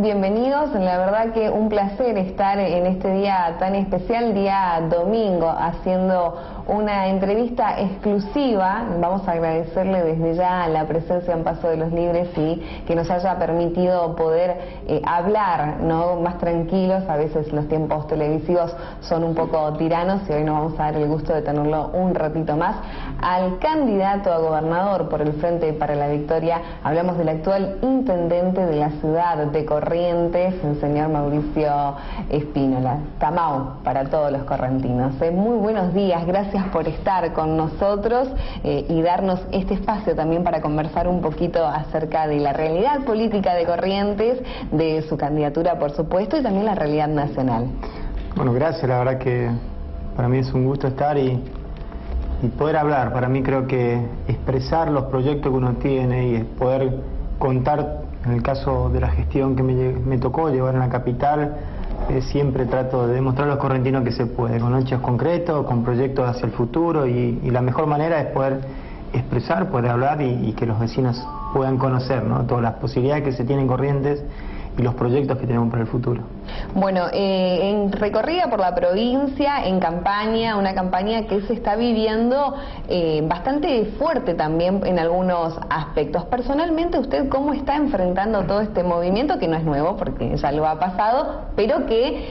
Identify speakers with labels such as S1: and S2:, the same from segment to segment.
S1: Bienvenidos. La verdad que un placer estar en este día tan especial, día domingo, haciendo una entrevista exclusiva. Vamos a agradecerle desde ya la presencia en Paso de los Libres y que nos haya permitido poder hablar, ¿no?, más tranquilos. A veces los tiempos televisivos son un poco tiranos y hoy nos vamos a dar el gusto de tenerlo un ratito más. Al candidato a gobernador por el Frente para la Victoria, hablamos del actual intendente de la ciudad de Corrientes, el señor Mauricio Espínola. Tamau para todos los correntinos. Muy buenos días, gracias por estar con nosotros y darnos este espacio también para conversar un poquito acerca de la realidad política de Corrientes, de su candidatura por supuesto y también la realidad nacional.
S2: Bueno, gracias, la verdad que para mí es un gusto estar y poder hablar. Para mí creo que expresar los proyectos que uno tiene y poder contar, en el caso de la gestión que me tocó llevar en la capital, siempre trato de demostrar a los correntinos que se puede, con hechos concretos, con proyectos hacia el futuro y la mejor manera es poder expresar, poder hablar y que los vecinos puedan conocer, ¿no?, todas las posibilidades que se tienen en Corrientes y los proyectos que tenemos para el futuro.
S1: Bueno, en recorrida por la provincia, en campaña, una campaña que se está viviendo bastante fuerte también en algunos aspectos. Personalmente, ¿usted cómo está enfrentando todo este movimiento, que no es nuevo porque ya lo ha pasado, pero que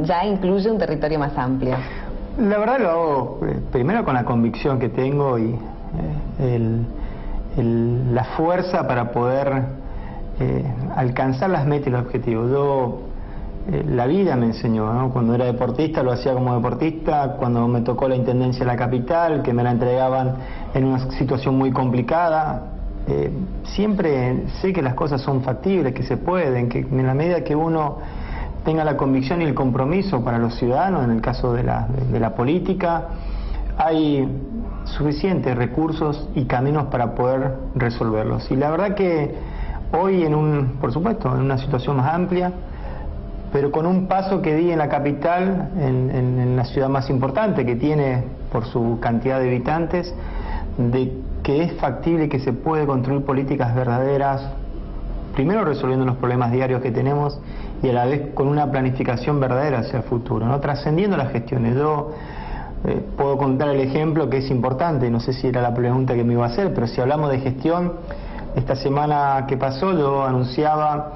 S1: ya incluye un territorio más amplio?
S2: La verdad lo hago primero con la convicción que tengo y la fuerza para poder alcanzar las metas y los objetivos. La vida me enseñó, ¿no? Cuando era deportista lo hacía como deportista, cuando me tocó la intendencia de la capital, que me la entregaban en una situación muy complicada, siempre sé que las cosas son factibles, que se pueden, que en la medida que uno tenga la convicción y el compromiso para los ciudadanos, en el caso de la política, hay suficientes recursos y caminos para poder resolverlos. Y la verdad que hoy por supuesto, en una situación más amplia, pero con un paso que di en la capital, en la ciudad más importante que tiene por su cantidad de habitantes, de que es factible que se puede construir políticas verdaderas, primero resolviendo los problemas diarios que tenemos y a la vez con una planificación verdadera hacia el futuro, ¿no?, trascendiendo las gestiones. Yo puedo contar el ejemplo que es importante, no sé si era la pregunta que me iba a hacer, pero si hablamos de gestión, esta semana que pasó yo anunciaba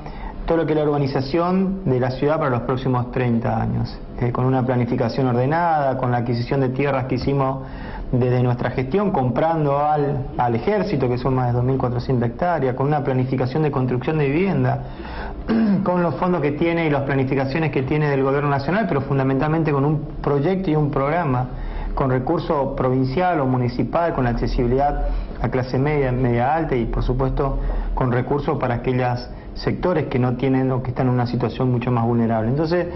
S2: todo lo que es la urbanización de la ciudad para los próximos 30 años, con una planificación ordenada, con la adquisición de tierras que hicimos desde nuestra gestión, comprando al ejército, que son más de 2.400 hectáreas, con una planificación de construcción de vivienda, con los fondos que tiene y las planificaciones que tiene del gobierno nacional, pero fundamentalmente con un proyecto y un programa, con recurso provincial o municipal, con la accesibilidad a clase media, media alta y por supuesto con recursos para aquellos sectores que no tienen o que están en una situación mucho más vulnerable. Entonces,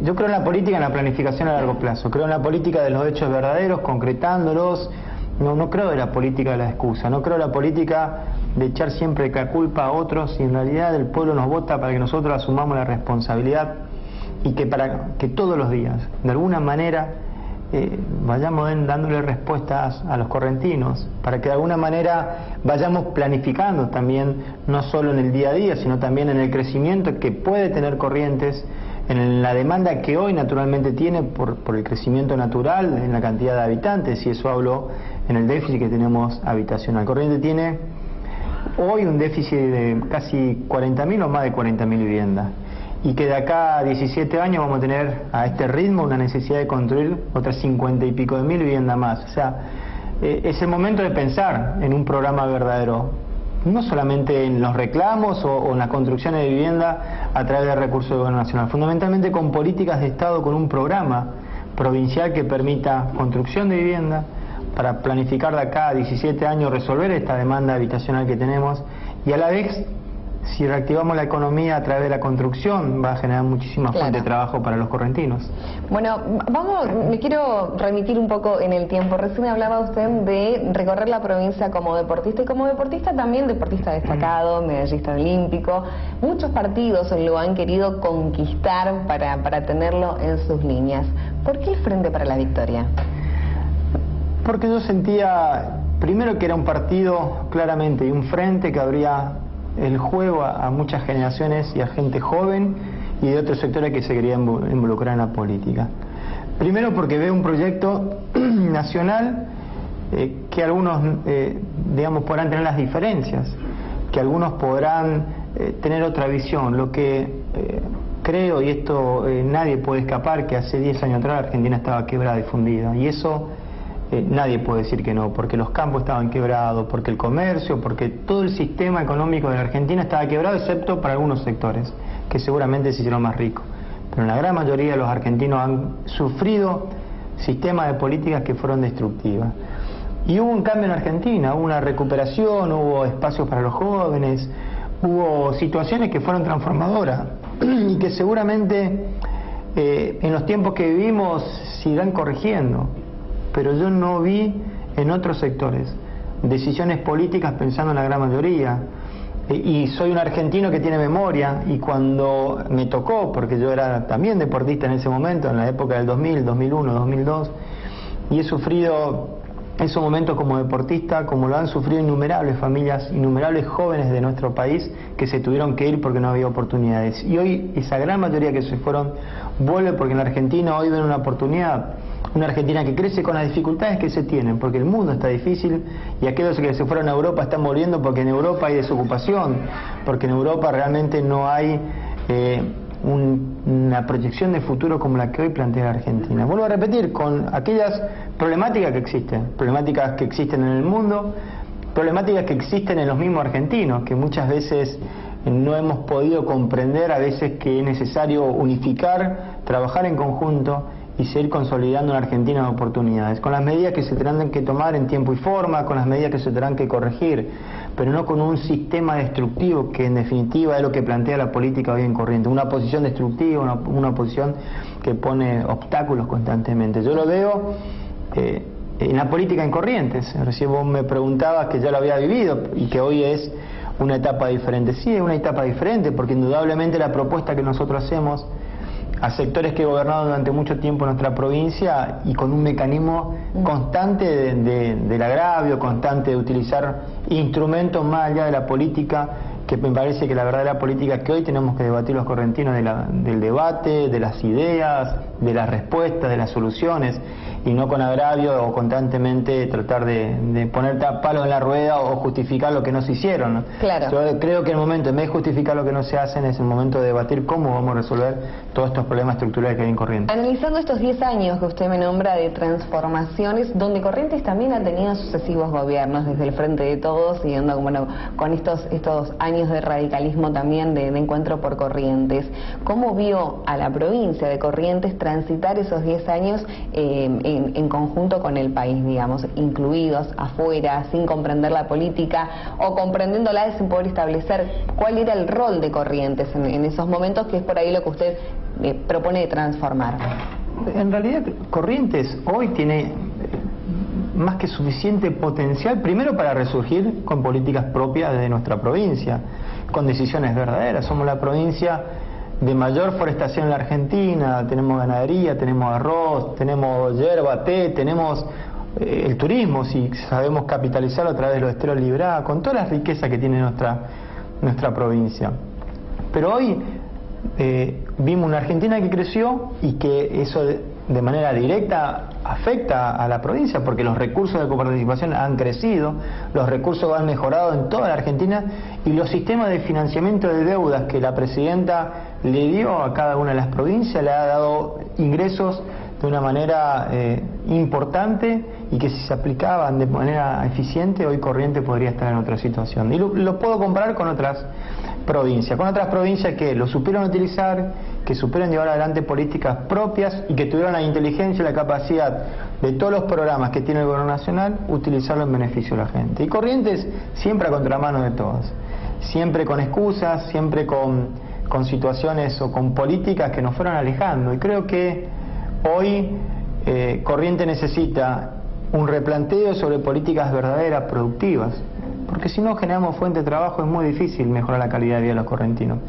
S2: yo creo en la política, en la planificación a largo plazo, creo en la política de los hechos verdaderos, concretándolos. No creo en la política de la excusa, no creo en la política de echar siempre la culpa a otros, y en realidad el pueblo nos vota para que nosotros asumamos la responsabilidad y que para que todos los días, de alguna manera, vayamos dándole respuestas a los correntinos, para que de alguna manera vayamos planificando también, no solo en el día a día, sino también en el crecimiento que puede tener Corrientes, en la demanda que hoy naturalmente tiene por el crecimiento natural, en la cantidad de habitantes, y eso hablo en el déficit que tenemos habitacional. Corrientes tiene hoy un déficit de casi 40.000 o más de 40.000 viviendas, y que de acá a 17 años vamos a tener a este ritmo una necesidad de construir otras 50 y pico de mil viviendas más. O sea, es el momento de pensar en un programa verdadero, no solamente en los reclamos o en las construcciones de vivienda a través de recursos del gobierno nacional, fundamentalmente con políticas de Estado, con un programa provincial que permita construcción de vivienda para planificar de acá a 17 años resolver esta demanda habitacional que tenemos, y a la vez, si reactivamos la economía a través de la construcción, va a generar muchísimas fuentes de trabajo para los correntinos.
S1: Bueno, me quiero remitir un poco en el tiempo. Recién hablaba usted de recorrer la provincia como deportista, y como deportista también deportista destacado, medallista olímpico. Muchos partidos lo han querido conquistar para tenerlo en sus líneas. ¿Por qué el Frente para la Victoria?
S2: Porque yo sentía, primero, que era un partido claramente y un frente que habría el juego a muchas generaciones y a gente joven y de otros sectores que se querían involucrar en la política. Primero porque veo un proyecto nacional que algunos, digamos, podrán tener las diferencias, que algunos podrán tener otra visión. Lo que creo, y esto nadie puede escapar, que hace 10 años atrás la Argentina estaba quebrada y fundida, y eso nadie puede decir que no, porque los campos estaban quebrados, porque el comercio, porque todo el sistema económico de la Argentina estaba quebrado, excepto para algunos sectores, que seguramente se hicieron más ricos. Pero en la gran mayoría de los argentinos han sufrido sistemas de políticas que fueron destructivas. Y hubo un cambio en Argentina, hubo una recuperación, hubo espacios para los jóvenes, hubo situaciones que fueron transformadoras y que seguramente en los tiempos que vivimos se irán corrigiendo. Pero yo no vi en otros sectores decisiones políticas pensando en la gran mayoría. Y soy un argentino que tiene memoria, y cuando me tocó, porque yo era también deportista en ese momento, en la época del 2000, 2001, 2002, y he sufrido esos momentos como deportista, como lo han sufrido innumerables familias, innumerables jóvenes de nuestro país que se tuvieron que ir porque no había oportunidades. Y hoy esa gran mayoría que se fueron vuelve porque en la Argentina hoy ven una oportunidad. Una Argentina que crece con las dificultades que se tienen, porque el mundo está difícil, y aquellos que se fueron a Europa están volviendo porque en Europa hay desocupación, porque en Europa realmente no hay una proyección de futuro como la que hoy plantea la Argentina. Vuelvo a repetir, con aquellas problemáticas que existen en el mundo, problemáticas que existen en los mismos argentinos, que muchas veces no hemos podido comprender, a veces que es necesario unificar, trabajar en conjunto y seguir consolidando una Argentina de oportunidades, con las medidas que se tendrán que tomar en tiempo y forma, con las medidas que se tendrán que corregir, pero no con un sistema destructivo que en definitiva es lo que plantea la política hoy en corriente, una posición destructiva, una posición que pone obstáculos constantemente. Yo lo veo en la política en Corrientes. Recién vos me preguntabas que ya lo había vivido y que hoy es una etapa diferente. Sí, es una etapa diferente, porque indudablemente la propuesta que nosotros hacemos a sectores que gobernaron durante mucho tiempo nuestra provincia, y con un mecanismo constante del agravio, constante de utilizar instrumentos más allá de la política, que me parece que la verdadera política que hoy tenemos que debatir los correntinos, del debate, de las ideas, de las respuestas, de las soluciones, y no con agravio o constantemente tratar de poner palos en la rueda o justificar lo que no se hicieron, ¿no?
S1: Claro.
S2: Yo creo que el momento, en vez de justificar lo que no se hacen, es el momento de debatir cómo vamos a resolver todos estos problemas estructurales que hay en Corrientes.
S1: Analizando estos 10 años que usted me nombra de transformaciones, donde Corrientes también ha tenido sucesivos gobiernos, desde el Frente de Todos, siguiendo bueno, con estos años de radicalismo también, de encuentro por Corrientes, ¿cómo vio a la provincia de Corrientes transitar esos 10 años en conjunto con el país, digamos, incluidos afuera, sin comprender la política, o comprendiéndola sin poder establecer cuál era el rol de Corrientes en esos momentos, que es por ahí lo que usted propone de transformar?
S2: En realidad Corrientes hoy tiene más que suficiente potencial, primero para resurgir con políticas propias de nuestra provincia, con decisiones verdaderas. Somos la provincia de mayor forestación en la Argentina, tenemos ganadería, tenemos arroz, tenemos yerba, té, tenemos el turismo, si sabemos capitalizarlo a través de los esteros librados, con todas las riquezas que tiene nuestra provincia. Pero hoy vimos una Argentina que creció, y que eso de manera directa afecta a la provincia, porque los recursos de coparticipación han crecido, los recursos han mejorado en toda la Argentina, y los sistemas de financiamiento de deudas que la presidenta le dio a cada una de las provincias le ha dado ingresos de una manera importante, y que si se aplicaban de manera eficiente, hoy Corrientes podría estar en otra situación. Y lo puedo comparar con otras provincias que lo supieron utilizar, que supieron llevar adelante políticas propias, y que tuvieron la inteligencia y la capacidad de todos los programas que tiene el gobierno nacional, utilizarlo en beneficio de la gente. Y Corrientes siempre a contramano de todas, siempre con excusas, siempre con situaciones o con políticas que nos fueron alejando. Y creo que hoy Corrientes necesita un replanteo sobre políticas verdaderas, productivas, porque si no generamos fuente de trabajo es muy difícil mejorar la calidad de vida de los correntinos.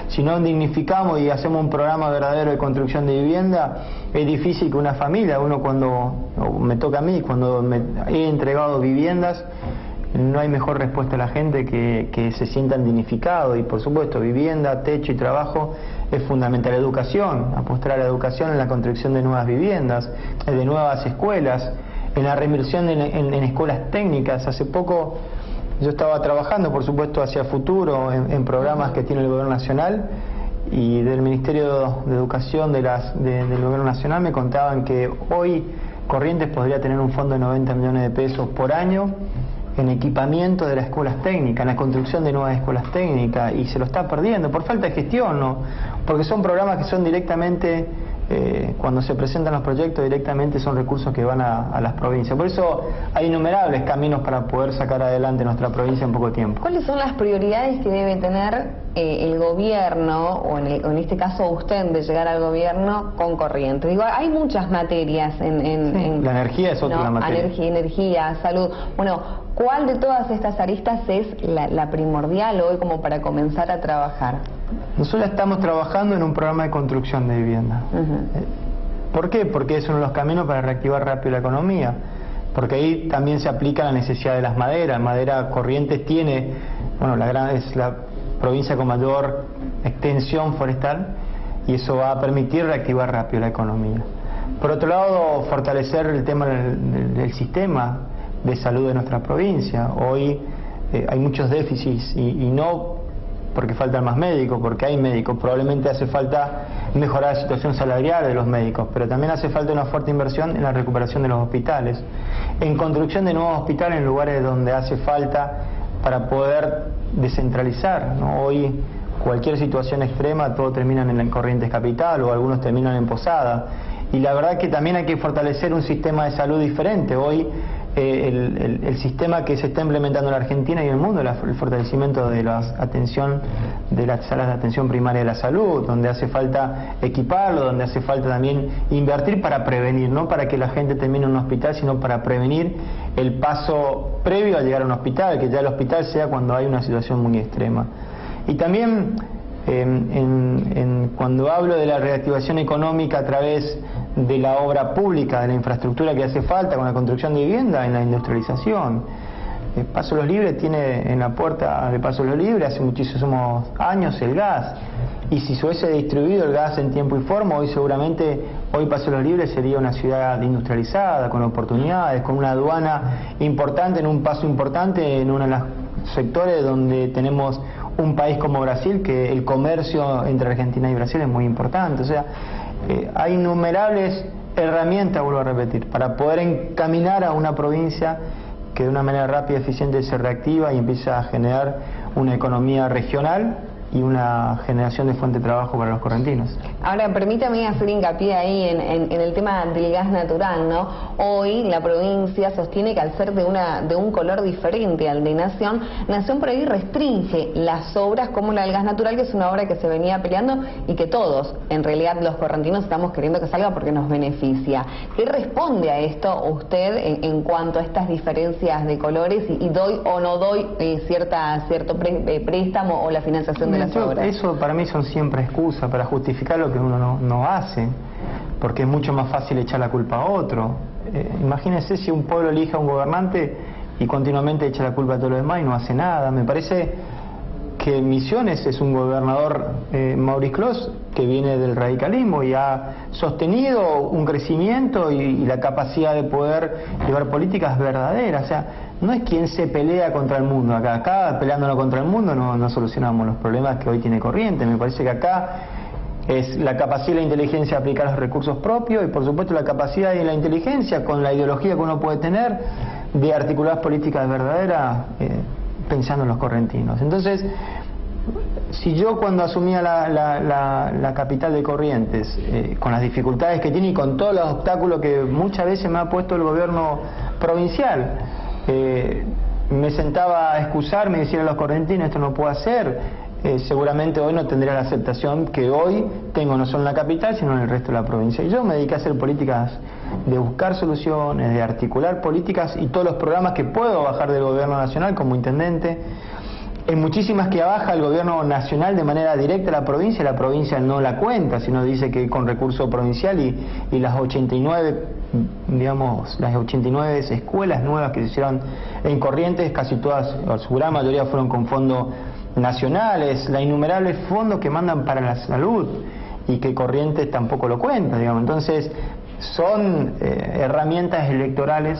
S2: Si no dignificamos y hacemos un programa verdadero de construcción de vivienda, es difícil que una familia, me toca a mí, cuando me he entregado viviendas, no hay mejor respuesta a la gente que se sientan dignificados, y por supuesto vivienda, techo y trabajo es fundamental. Educación, apostar a la educación en la construcción de nuevas viviendas, de nuevas escuelas, en la reinversión en escuelas técnicas. Hace poco yo estaba trabajando, por supuesto, hacia futuro en programas que tiene el Gobierno Nacional, y del Ministerio de Educación del Gobierno Nacional me contaban que hoy Corrientes podría tener un fondo de 90 millones de pesos por año en equipamiento de las escuelas técnicas, en la construcción de nuevas escuelas técnicas, y se lo está perdiendo por falta de gestión, ¿no? Porque son programas que son directamente, cuando se presentan los proyectos, directamente son recursos que van a las provincias. Por eso hay innumerables caminos para poder sacar adelante nuestra provincia en poco tiempo.
S1: ¿Cuáles son las prioridades que debe tener el gobierno, o en este caso usted, de llegar al gobierno con Corrientes? Digo, hay muchas materias en
S2: la energía es otra materia.
S1: Energía, salud. Bueno, ¿cuál de todas estas aristas es la primordial hoy como para comenzar a trabajar?
S2: Nosotros estamos trabajando en un programa de construcción de vivienda. ¿Por qué? Porque es uno de los caminos para reactivar rápido la economía. Porque ahí también se aplica la necesidad de las maderas. Madera Corrientes tiene, bueno, es la provincia con mayor extensión forestal, y eso va a permitir reactivar rápido la economía. Por otro lado, fortalecer el tema del sistema de salud de nuestra provincia. Hoy hay muchos déficits, y no porque faltan más médicos, porque hay médicos. Probablemente hace falta mejorar la situación salarial de los médicos, pero también hace falta una fuerte inversión en la recuperación de los hospitales, en construcción de nuevos hospitales en lugares donde hace falta, para poder descentralizar, ¿no? Hoy cualquier situación extrema, todo terminan en Corrientes Capital, o algunos terminan en Posada, y la verdad que también hay que fortalecer un sistema de salud diferente. Hoy el sistema que se está implementando en la Argentina y en el mundo, el fortalecimiento de la atención, de las salas de atención primaria de la salud, donde hace falta equiparlo, donde hace falta también invertir para prevenir, no para que la gente termine en un hospital, sino para prevenir el paso previo a llegar a un hospital, que ya el hospital sea cuando hay una situación muy extrema. Y también cuando hablo de la reactivación económica a través de la obra pública, de la infraestructura que hace falta con la construcción de vivienda, en la industrialización. Paso Los Libres tiene en la puerta de Paso Los Libres hace muchísimos años el gas, y si se hubiese distribuido el gas en tiempo y forma, hoy seguramente, Paso Los Libres sería una ciudad industrializada, con oportunidades, con una aduana importante, en un paso importante en uno de los sectores donde tenemos un país como Brasil, que el comercio entre Argentina y Brasil es muy importante. O sea, hay innumerables herramientas, vuelvo a repetir, para poder encaminar a una provincia que de una manera rápida y eficiente se reactiva y empieza a generar una economía regional y una generación de fuente de trabajo para los correntinos.
S1: Ahora, permítame hacer hincapié ahí en el tema del gas natural, ¿no? Hoy la provincia sostiene que al ser de un color diferente al de Nación por ahí restringe las obras como la del gas natural, que es una obra que se venía peleando y que todos, en realidad los correntinos, estamos queriendo que salga porque nos beneficia. ¿Qué responde a esto usted en cuanto a estas diferencias de colores y doy o no doy cierto préstamo o la financiación de las obras?
S2: Eso para mí son siempre excusas para justificar lo que uno no hace, porque es mucho más fácil echar la culpa a otro. Imagínense si un pueblo elige a un gobernante y continuamente echa la culpa a todo lo demás y no hace nada. Me parece que Misiones es un gobernador, Maurice Clos, que viene del radicalismo y ha sostenido un crecimiento y la capacidad de poder llevar políticas verdaderas. O sea, no es quien se pelea contra el mundo. Acá peleándonos contra el mundo no solucionamos los problemas que hoy tiene Corrientes. Me parece que acá es la capacidad y la inteligencia de aplicar los recursos propios, y por supuesto la capacidad y la inteligencia con la ideología que uno puede tener de articular políticas verdaderas pensando en los correntinos. Entonces, si yo cuando asumía la capital de Corrientes, con las dificultades que tiene y con todos los obstáculos que muchas veces me ha puesto el gobierno provincial, me sentaba a excusarme y decir a los correntinos esto no puedo hacer, seguramente hoy no tendría la aceptación que hoy tengo, no solo en la capital sino en el resto de la provincia. Y yo me dediqué a hacer políticas de buscar soluciones, de articular políticas y todos los programas que puedo bajar del gobierno nacional como intendente. En muchísimas que baja el gobierno nacional de manera directa a la provincia no la cuenta, sino dice que con recurso provincial y las 89 digamos, las 89 escuelas nuevas que se hicieron en Corrientes, casi todas, o su gran mayoría fueron con fondos nacionales, la innumerables fondos que mandan para la salud y que Corrientes tampoco lo cuenta, digamos. Entonces, son herramientas electorales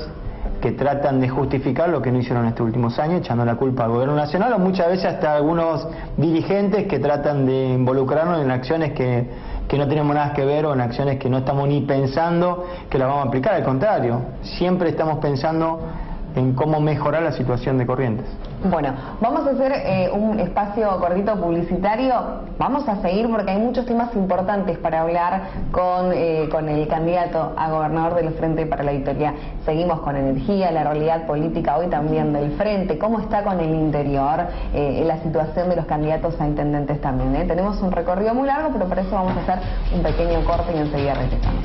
S2: que tratan de justificar lo que no hicieron en estos últimos años, echando la culpa al gobierno nacional, o muchas veces hasta algunos dirigentes que tratan de involucrarnos en acciones que no tenemos nada que ver, o en acciones que no estamos ni pensando que las vamos a aplicar. Al contrario, siempre estamos pensando en cómo mejorar la situación de Corrientes.
S1: Bueno, vamos a hacer un espacio cortito publicitario. Vamos a seguir porque hay muchos temas importantes para hablar con el candidato a gobernador del Frente para la Victoria. Seguimos con energía, la realidad política hoy también del Frente, cómo está con el interior, la situación de los candidatos a intendentes también. Tenemos un recorrido muy largo, pero para eso vamos a hacer un pequeño corte y enseguida regresamos.